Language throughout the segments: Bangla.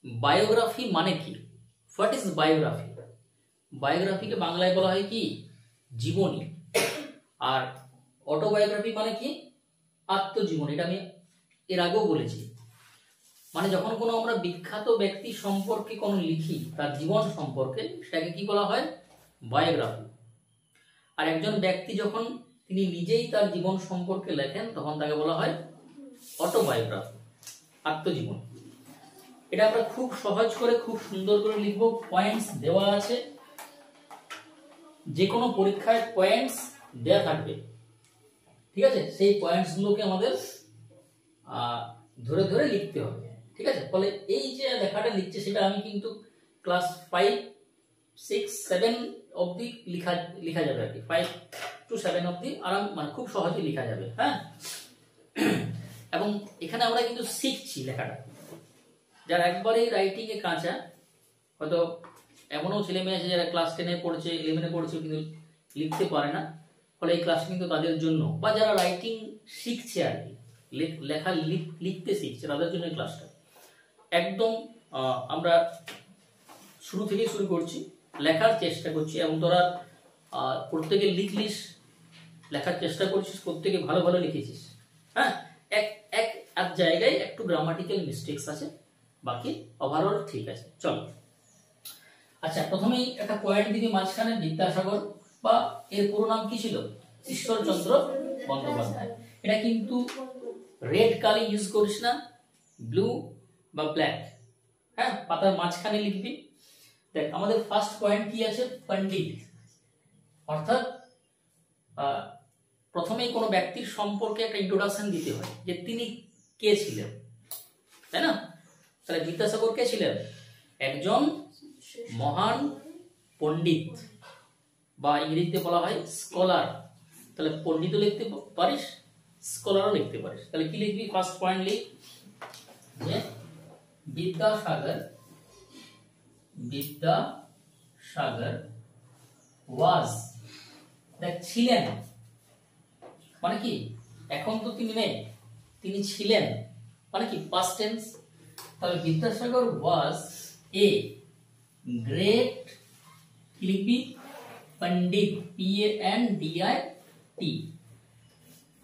বায়োগ্রাফি মানে কি? What is biography? বায়োগ্রাফিকে বাংলায় বলা হয় কি? জীবনী। আর অটোবায়োগ্রাফি মানে কি? আত্মজীবনী। এটা আমি এর আগেও বলেছি। মানে যখন কোনো আমরা বিখ্যাত ব্যক্তি সম্পর্কে কোনো লিখি, তার জীবন সম্পর্কে, সেটাকে কি বলা হয়? বায়োগ্রাফি। আর একজন ব্যক্তি যখন তিনি নিজেই তার জীবন সম্পর্কে লেখেন, তখন তাকে বলা হয় অটোবায়োগ্রাফি, আত্মজীবন। এটা আমরা খুব সহজ করে, খুব সুন্দর করে লিখবো। পয়েন্টস দেওয়া আছে, যে কোনো পরীক্ষায় পয়েন্টস দেওয়া থাকবে, ঠিক আছে? সেই পয়েন্টস গুলোকে আমাদের ধরে ধরে লিখতে হবে, ঠিক আছে? ফলে এই যে লেখাটা লিখছে, সেটা আমি কিন্তু ক্লাস 5, 6, 7 অবধি লিখা যাবে আর কি। 5 to 7 অবধি আরাম, মানে খুব সহজে লিখা যাবে। হ্যাঁ, এবং এখানে আমরা কিন্তু শিখছি লেখাটা। যারা একবারেই রাইটিং এ কাঁচা, হয়তো এমনও ছেলে মেয়ে আছে যারা ক্লাস 10-এ পড়ছে, 11-এ পড়ছে, কিন্তু লিখতে পারে না। ফলে এই ক্লাস কিন্তু তাদের জন্য, বা যারা রাইটিং শিখছে আর কি, লেখা লিখতে শিখছে, তাদের জন্য এই ক্লাসটা। একদম আমরা শুরু থেকেই শুরু করছি, লেখার চেষ্টা করছি। এবং তোরা প্রত্যেকে লিখলিস, লেখার চেষ্টা করছিস, প্রত্যেকে ভালো ভালো লিখেছিস। হ্যাঁ, এক জায়গায় একটু গ্রামাটিক্যাল মিস্টেকস আছে, বাকি ওভারঅল ঠিক আছে। চলো, আচ্ছা, প্রথমেই একটা পয়েন্ট দিবি মাঝখানে, বিদ্যাসাগর, বা এর পুরো নাম কি ছিল? ঈশ্বরচন্দ্র বন্দ্যোপাধ্যায়। এটা কিন্তু রেড কালি ইউজ করিস না, ব্লু বা ব্ল্যাক। হ্যাঁ, পাতার মাঝখানে লিখবি। দেখ, আমাদের ফার্স্ট পয়েন্ট কি আছে? পণ্ডিত। অর্থাৎ প্রথমেই কোনো ব্যক্তির সম্পর্কে একটা ইন্ট্রোডাকশন দিতে হয়, যে তিনি কে ছিলেন, তাই না? তাহলে বিদ্যাসাগর কে ছিলেন? একজন মহান পণ্ডিত, বা ইংরেজিতে বলা হয় স্কলার। তাহলে পণ্ডিতও লিখতে পারিস, স্কলারও লিখতে পারিস। তাহলে কি লিখবি? ফার্স্ট পয়েন্ট লিখ যে বিদ্যাসাগর ওয়াজ, দেখ ছিলেন মানে কি? এখন তো তিনি নেই, তিনি ছিলেন মানে কি? Past tense. তাহলে বিদ্যাসাগর ওয়াজ এ গ্রেট, কি লিখবি? পণ্ডিত, PANDIT।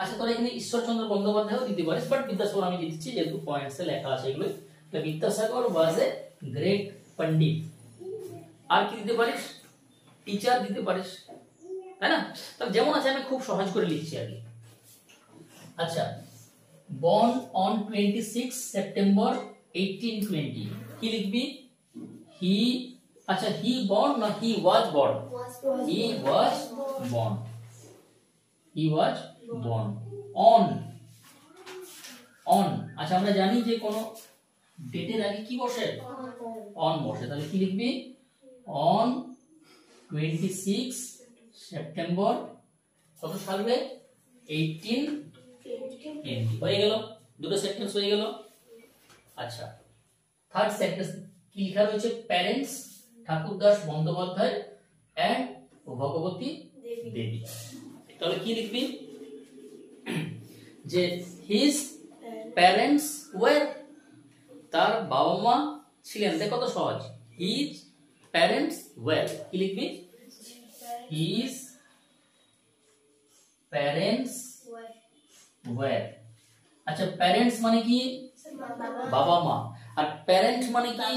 আচ্ছা, তোরা এখানে ঈশ্বরচন্দ্র বন্দ্যোপাধ্যায়ও দিতে পারিস, বাট বিদ্যাসাগর আমি দিচ্ছি যেহেতু পয়েন্টসে লেখা আছে এগুলো। তাহলে বিদ্যাসাগর ওয়াজ এ গ্রেট পণ্ডিত। আর কি দিতে পারিস? টিচার দিতে পারিস, তাই না? তাহলে যেমন আছে, আমি খুব সহজ করে লিখছি আর কি। আচ্ছা, born on 26 September 1820, কি লিখবি? হি, আচ্ছা, হি born না হি was born? He was born. He was born on, আচ্ছা, আমরা জানি যে কোন ডেটের আগে কি বসে? অন বসে। তাহলে কি লিখবি? on 26 সেপ্টেম্বর কত সালে? 1820। হয়ে গেল, দুটো সেন্টেন্স হয়ে গেল। আচ্ছা, থার্ড সেন্টেন্স কি লেখা রয়েছে? প্যারেন্টস ঠাকুরদাস বন্দ্যোপাধ্যায় এন্ড ভগবতী দেবী। তাহলে কি লিখবি? যে হিজ প্যারেন্টস ওয়ার, তার বাবা মা ছিলেন। দেখো কত সহজ, হিজ প্যারেন্টস ওয়ার। কি লিখবি? His parents were. আচ্ছা, প্যারেন্টস মানে কি? বাবা মা। আর প্যারেন্ট মানে কি?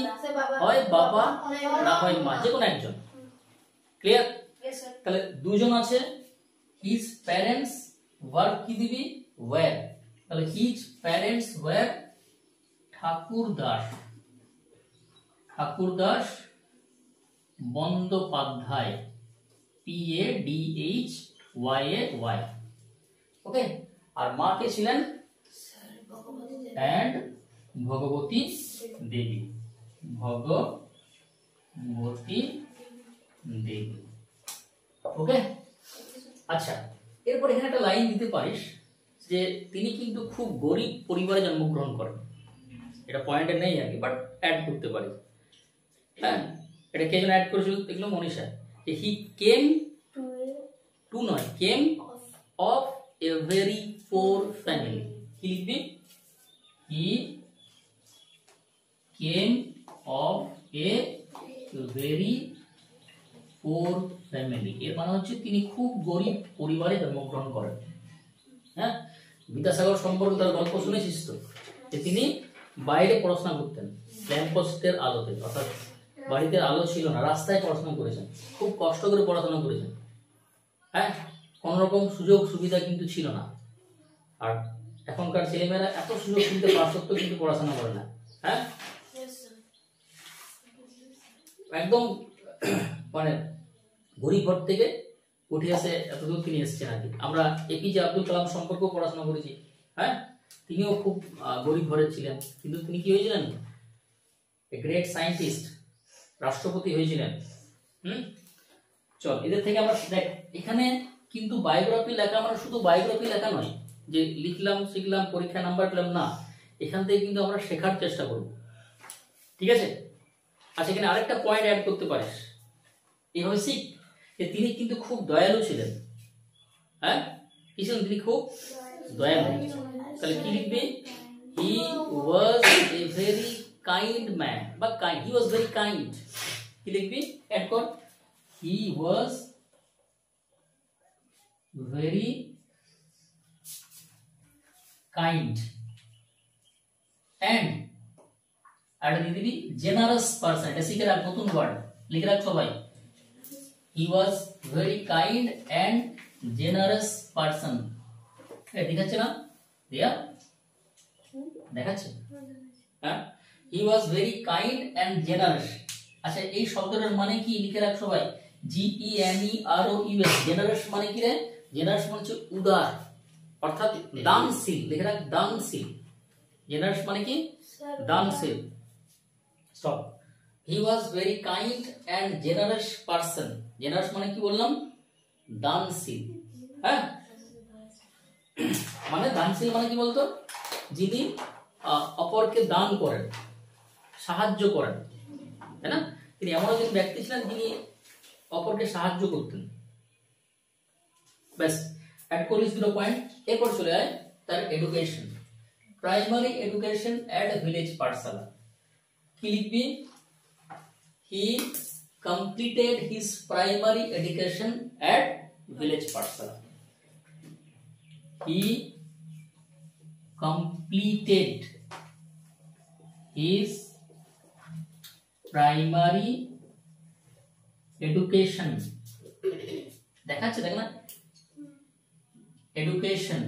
হয় বাবা না হয় মা, যে কোনো একজন। ক্লিয়ার? তাহলে দুজন আছে, হিজ প্যারেন্টস ওয়ার, কি দিবি? ওয়ার। তাহলে his parents were Thakurdas Bandyopadhyay, PADHYAY। ওকে, আর মা কে ছিলেন? এন্ড ভগবতী দেবী, ওকে। আচ্ছা, এরপর এখানে একটা লাইন দিতে পারিস যে তিনি কিন্তু খুব গরিব পরিবারে জন্মগ্রহণ করেন। এটা পয়েন্টে নেই আর কি, বাট অ্যাড করতে পারি। হ্যাঁ, এটা কে যেন অ্যাড করেছিল দেখলো? মনীষা। যে হি কেম টু, নয়, came of a very poor family. কি লিখবি? হি কেম এ ভেরি পোর ফ্যামিলি, এর মানে হচ্ছে তিনি খুব গরিব পরিবারে জন্মগ্রহণ করেন। হ্যাঁ, বিদ্যাসাগর সম্পর্কে তার গল্প শুনেছিস তো, যে তিনি বাইরে পড়াশোনা করতেন ল্যাম্পপোস্টের আলোতে, অর্থাৎ বাড়িতে আলো ছিল না, রাস্তায় পড়াশোনা করেছেন, খুব কষ্ট করে পড়াশোনা করেছেন। হ্যাঁ, কোন রকম সুযোগ সুবিধা কিন্তু ছিল না। আর এখনকার ছেলেমেয়েরা এত সুযোগ সুবিধা পাওয়া সত্ত্বেও কিন্তু পড়াশোনা করে না। হ্যাঁ, একদম মানে গরিব ঘর থেকে উঠে আসে এতদূর তিনি এসেছেন আর কি। আমরা এপিজে আব্দুল কালাম সম্পর্কেও পড়াশোনা করেছি। হ্যাঁ, তিনিও খুব গরিব ঘরের ছিলেন, কিন্তু তিনি কি হয়েছিলেন? গ্রেট সায়েন্টিস্ট, রাষ্ট্রপতি হয়েছিলেন। চল, এদের থেকে আমরা দেখ, এখানে কিন্তু বায়োগ্রাফি লেখা মানে শুধু বায়োগ্রাফি লেখা নয় যে লিখলাম শিখলাম পরীক্ষা নাম্বার পেলাম না, এখান থেকে কিন্তু আমরা শেখার চেষ্টা করব। ঠিক আছে? আচ্ছা, এখানে আরেকটা পয়েন্ট অ্যাড করতে পারিস, এইভাবে শিখ যে তিনি কিন্তু খুব দয়ালু ছিলেন। হ্যাঁ, কি ছিলেন? তিনি খুব দয়ালু। তাহলে কি লিখবি? হি ওয়াজ এ ভেরি কাইন্ড ম্যান, বা kind, he was very kind. কি লিখবি? অ্যাড কর, হি ওয়াজ ভেরি কাইন্ড অ্যান্ড আর দিয়ে দিবি জেনারাস পারসন। এটা শিখে রাখ, নতুন ওয়ার্ড লিখে রাখ সবাই। He was very kind and generous person. দেখাচ্ছে না? দিয়া দেখাচ্ছে? হ্যাঁ, he was very kind and generous. আচ্ছা, এই শব্দটার মানে কি লিখে রাখ সবাই, GENEROUS। জেনারাস মানে কি রে? জেনারাস মানে হচ্ছে উদার, অর্থাৎ দানশীল। লিখে রাখ, দানশীল। জেনারাস মানে কি? দানশীল। Stop. He was very kind and generous person. Generous মানে কি বললাম? দানশীল। হ্যাঁ, মানে দানশীল মানে কি বলতো? যিনি অপরকে দান করেন, সাহায্য করেন, তাই না? তিনি এমন একজন ব্যক্তি ছিলেন যিনি অপরকে সাহায্য করতেন। ব্যাস, অ্যাড করিস 0 পয়েন্ট। এরপর চলে আয় তার এডুকেশন, প্রাইমারি এডুকেশন এট ভিলেজ পাঠশালা। কি লিখবি? হি completed his primary education at village pathshala. He completed his primary education, দেখাচ্ছে দেখ না, এডুকেশন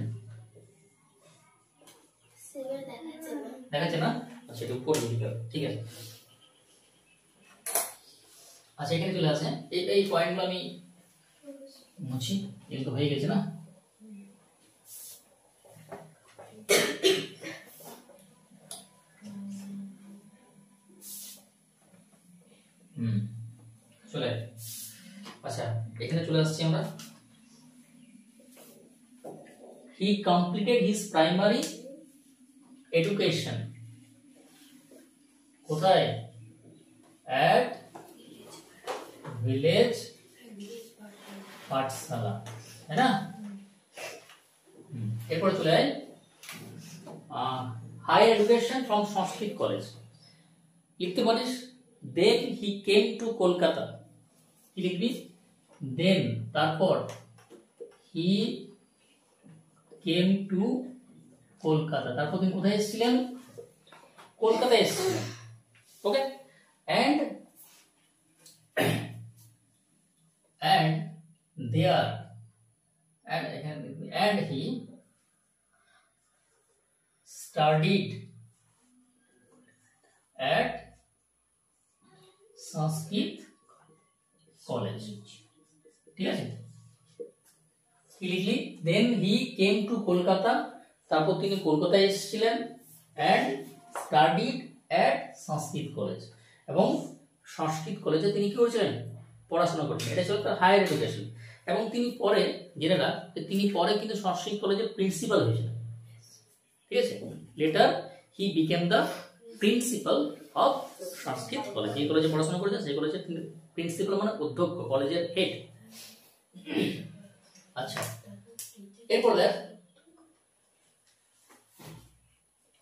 দেখাচ্ছে না? আচ্ছা, এটা উপর লিখতে হবে। ঠিক আছে, আচ্ছা, এখানে চলে আসে এই পয়েন্টগুলো আমি মুছি, এগুলো হয়ে গেছে না? চলে, আচ্ছা, এখানে চলে আসছি আমরা। He completed his primary education কোথায়? At ভিলেজ পাঠশালা, है ना? এরপর চলে আয় higher education from Sanskrit college. লিখতে পারিস দেন হি কেম টু কলকাতা। কি লিখবি? দেন, তারপর হি কেম টু কলকাতা, তারপর তিনি কোথায় এসেছিলেন? কলকাতায় এসেছিলেন। ওকে, and there and he studied at Sanskrit college. ঠিক আছে, কি লিখলি? দেন হি কেম টু কলকাতা, তারপর তিনি কলকাতায় এসেছিলেন, and studied at Sanskrit college, এবং সংস্কৃত কলেজে তিনি কি করেছিলেন? পড়াশোনা করছেন। এটা ছিল তার হায়ার এডুকেশন। এবং তিনি পরে জেনে রাখ, তিনি পরে কিন্তু সংস্কৃত কলেজের প্রিন্সিপাল হয়েছিলেন। ঠিক আছে, letter he became the principal of Sanskrit college. যে কলেজে পড়াশোনা করেছেন সেই কলেজের প্রিন্সিপাল মানে অধ্যক্ষ, কলেজের হেড। আচ্ছা, এরপর দেখ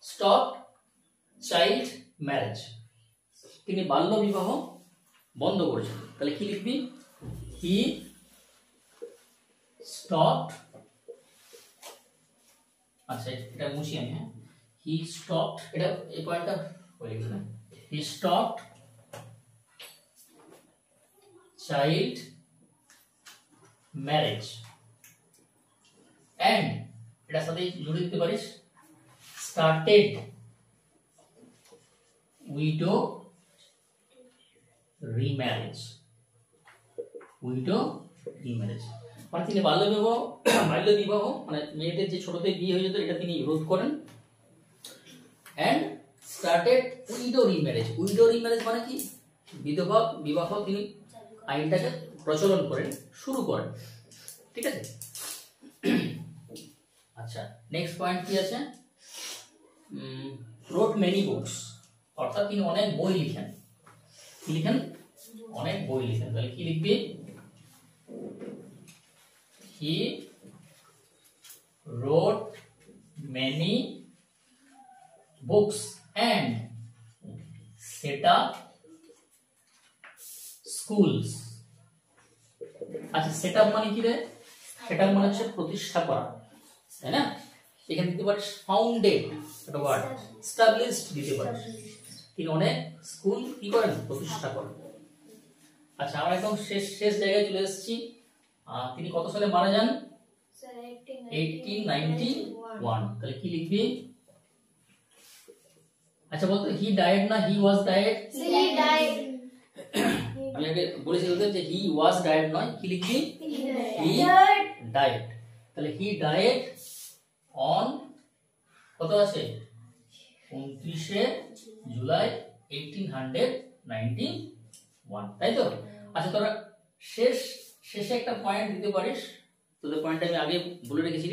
স্টপ চাইল্ড ম্যারেজ। তিনি বাল্য বিবাহ বন্ধ করেছেন। তাহলে কি লিখবি? হি স্টপড, আচ্ছা এটা মুছি আমি, হ্যাঁ, হি স্টপড, এটা এই পয়েন্টটা বলে লিখছি না, he stopped child marriage and, এটার সাথে জুড়ে দিতে পারিস started widow remarriage, widow remarriage মানে তিনি বাল্য বিবাহ মানে মেয়েদের যে ছোটতে বিয়ে হয়ে যেত এটা তিনি রোধ করেন। And started widow remarriage, widow remarriage মানে কি? বিধবা বিবাহ তিনি আইনটাকে প্রচলন করেন, শুরু করেন। ঠিক আছে। আচ্ছা নেক্সট পয়েন্ট কি আছে? রোট মেনি বুকস, অর্থাৎ তিনি অনেক বই লিখেন। কি লিখেন? অনেক বই লিখেন। তাহলে কি লিখবি? He wrote many books and set up schools. আচ্ছা সেট আপ মানে কি রে? সেট আপ মানে হচ্ছে প্রতিষ্ঠা করা, তাই না? এখানে দিতে পারিস ফাউন্ডেড, একটা ওয়ার্ড, এস্টাবলিশড দিতে পারিস। তিনি অনেক স্কুল কি করেন? প্রতিষ্ঠা করেন। আচ্ছা আমরা একদম শেষ জায়গায় চলে এসেছি। তিনি কত সালে মারা যান? 1891। তাহলে কি লিখবি? আচ্ছা বলতো হি ডায়েড না হি ওয়াজ ডায়েড? He died. আমি আগে বলেছি ওদের যে হি ওয়াজ ডায়েড নয়, কি লিখবি? He died. তাহলে হি ডায়েড অন কত আছে? 29শে জুলাই 1891, তাই তো? আচ্ছা তোরা শেষে একটা পয়েন্ট দিতে পারিস, তোদের পয়েন্টটা আমি আগে বলে রেখেছি,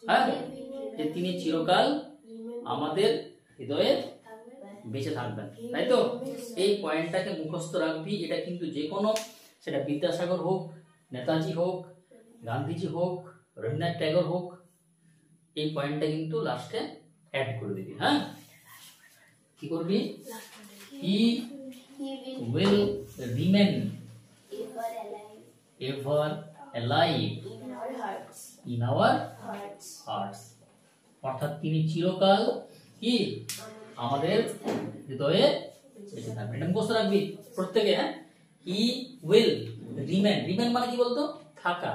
হ্যাঁ, যে তিনি চিরকাল আমাদের হৃদয়ে বেঁচে থাকবেন, তাই তো? এই পয়েন্টটাকে মুখস্থ রাখবি। এটা কিন্তু যে কোনো, সেটা বিদ্যাসাগর হোক, নেতাজি হোক, গান্ধীজি হোক, রবীন্দ্রনাথ ট্যাগর হোক, এই পয়েন্টটা কিন্তু লাস্টে অ্যাড করে দিবি। হ্যাঁ, কি করবি? হি will remain ever alive in our hearts, অর্থাৎ তিনি চিরকাল কি আমাদের হৃদয়ে বেঁচে থাকবেন। এটা মুখস্থ রাখবি প্রত্যেকে। হ্যাঁ, হি will remain মানে কি বলতো? থাকা।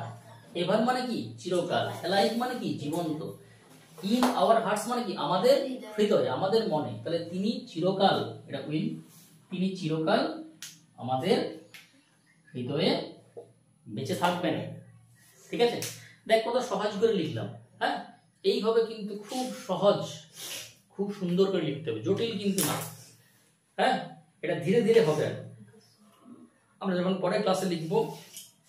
এভার মানে কি? চিরকাল। alive মানে কি? জীবন্ত। in our hearts মানে কি? আমাদের হৃদয়ে, আমাদের মনে। তাহলে তিনি চিরকাল, এটা will, তিনি চিরকাল আমাদের হৃদয়ে বেঁচে থাকবেন। ঠিক আছে, দেখ কত সহজ করে লিখলাম। হ্যাঁ, এইভাবে কিন্তু খুব সহজ, খুব সুন্দর করে লিখতে হবে, জটিল কিন্তু না। হ্যাঁ, এটা ধীরে ধীরে হবে। আমরা যখন পরে ক্লাসে লিখবো,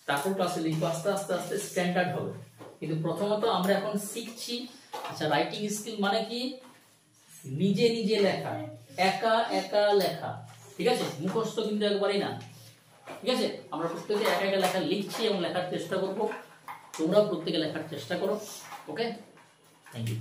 তারপর ক্লাসে লিখবো, আস্তে আস্তে আস্তে স্ট্যান্ডার্ড হবে। কিন্তু প্রথমত আমরা এখন শিখছি। আচ্ছা রাইটিং স্কিল মানে কি? নিজে নিজে লেখা, একা একা লেখা। ঠিক আছে, মুখস্থ কিন্তু একবারই না। ঠিক আছে, আমরা প্রত্যেকে একা একা লেখা লিখছি এবং লেখার চেষ্টা করব। তোমরা প্রত্যেকে লেখার চেষ্টা করো। ওকে, থ্যাংক ইউ।